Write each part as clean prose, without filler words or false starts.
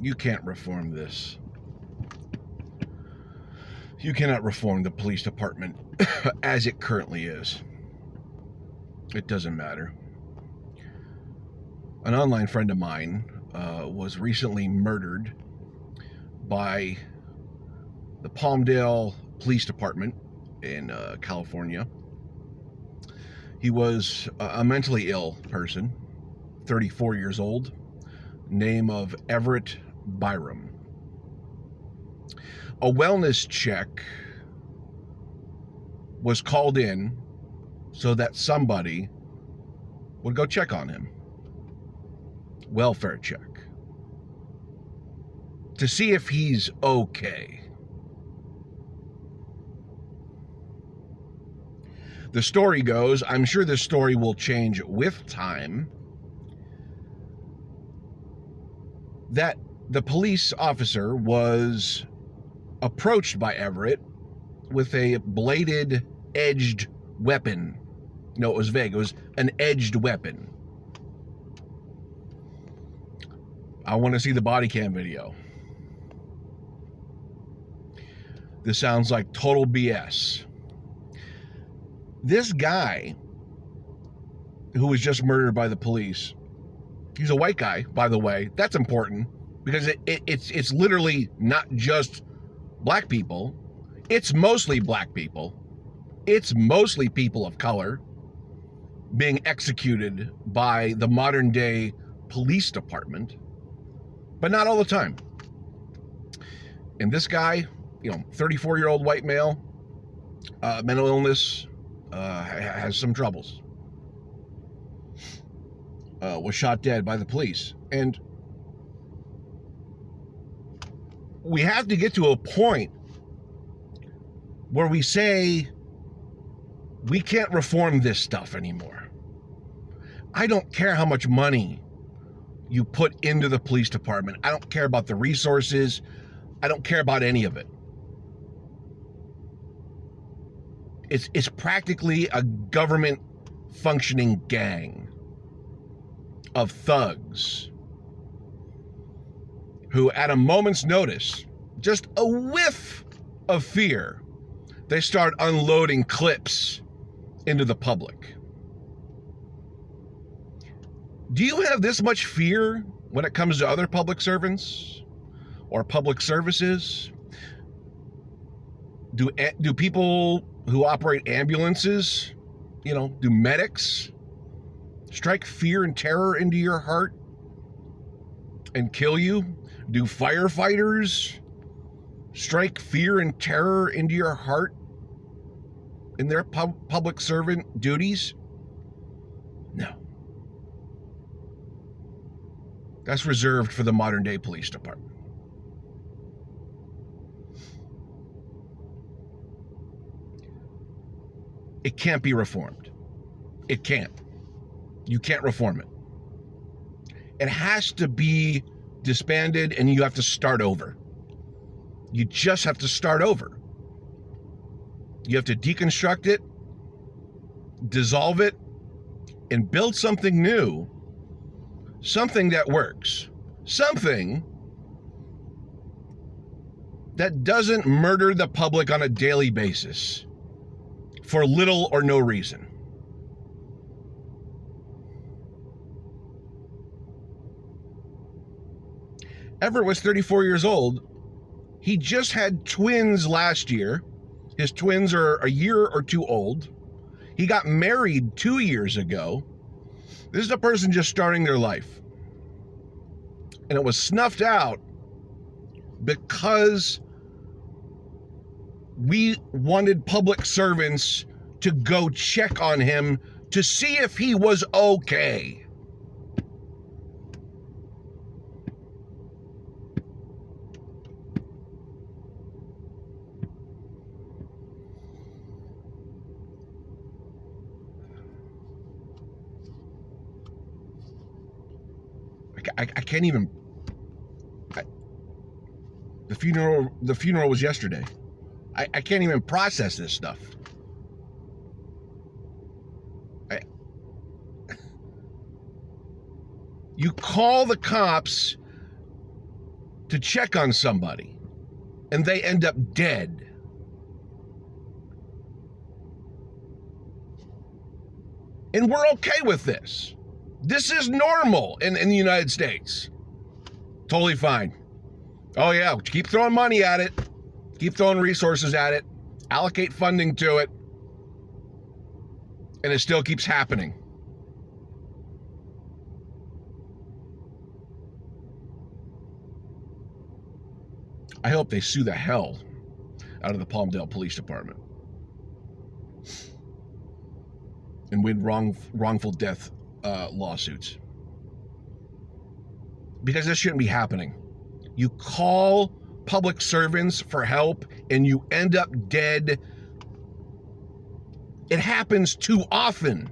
You can't reform this. You cannot reform the police department as it currently is. It doesn't matter. An online friend of mine was recently murdered by the Palmdale Police Department in California. He was a mentally ill person, 34 years old, name of Everett Byram. A wellness check was called in so that somebody would go check on him. Welfare check. To see if he's okay. The story goes, I'm sure this story will change with time, that the police officer was approached by Everett with a bladed, edged weapon. No, it was vague. It was an edged weapon. I want to see the body cam video. This sounds like total BS. This guy who was just murdered by the police, he's a white guy, by the way. That's important because it's literally not just black people. It's mostly black people. It's mostly people of color being executed by the modern day police department, but not all the time. And this guy, 34-year-old white male, mental illness, has some troubles. Was shot dead by the police. And we have to get to a point where we say we can't reform this stuff anymore. I don't care how much money you put into the police department. I don't care about the resources. I don't care about any of it. It's practically a government functioning gang of thugs who, at a moment's notice, just a whiff of fear, they start unloading clips into the public. Do you have this much fear when it comes to other public servants or public services? Do people who operate ambulances, do medics strike fear and terror into your heart and kill you? Do firefighters strike fear and terror into your heart in their public servant duties? No. That's reserved for the modern day police department. It can't be reformed. It can't. You can't reform it. It has to be disbanded and you have to start over. You just have to start over. You have to deconstruct it, dissolve it, and build something new. Something that works. Something that doesn't murder the public on a daily basis for little or no reason. Everett was 34 years old. He just had twins last year. His twins are a year or two old. He got married 2 years ago. This is a person just starting their life. And it was snuffed out because we wanted public servants to go check on him to see if he was okay. I can't even. The funeral was yesterday. I can't even process this stuff. You call the cops to check on somebody and they end up dead. And we're okay with this. This is normal in the United States. Totally fine. Oh yeah, keep throwing money at it. Keep throwing resources at it. Allocate funding to it. And it still keeps happening. I hope they sue the hell out of the Palmdale Police Department and win wrongful death lawsuits. Because this shouldn't be happening. You call public servants for help and you end up dead. It happens too often.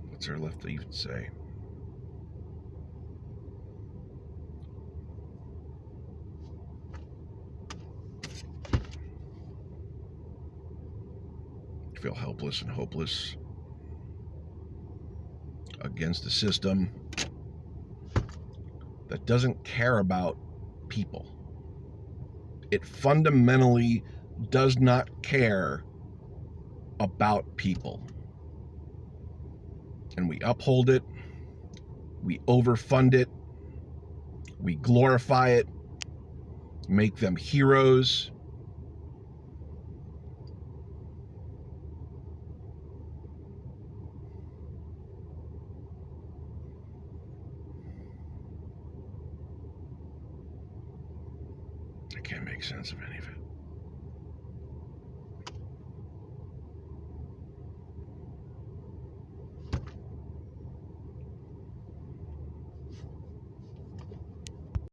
What's there left to even say? I feel helpless and hopeless against the system that doesn't care about people. It fundamentally does not care about people. And we uphold it, we overfund it, we glorify it, make them heroes. I can't make sense of any of it.